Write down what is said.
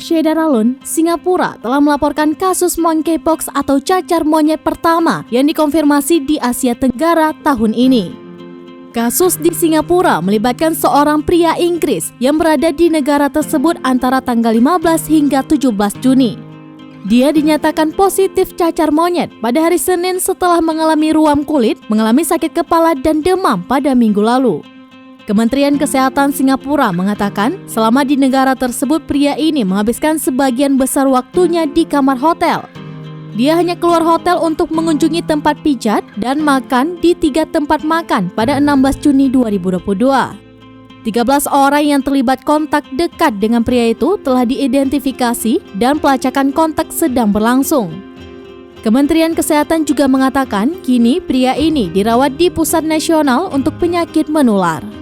Shedaralun, Singapura telah melaporkan kasus monkeypox atau cacar monyet pertama yang dikonfirmasi di Asia Tenggara tahun ini. Kasus di Singapura melibatkan seorang pria Inggris yang berada di negara tersebut antara tanggal 15 hingga 17 Juni. Dia dinyatakan positif cacar monyet pada hari Senin setelah mengalami ruam kulit, mengalami sakit kepala dan demam pada minggu lalu. Kementerian Kesehatan Singapura mengatakan selama di negara tersebut pria ini menghabiskan sebagian besar waktunya di kamar hotel. Dia hanya keluar hotel untuk mengunjungi tempat pijat dan makan di 3 tempat makan pada 16 Juni 2022. 13 orang yang terlibat kontak dekat dengan pria itu telah diidentifikasi dan pelacakan kontak sedang berlangsung. Kementerian Kesehatan juga mengatakan kini pria ini dirawat di Pusat Nasional untuk Penyakit Menular.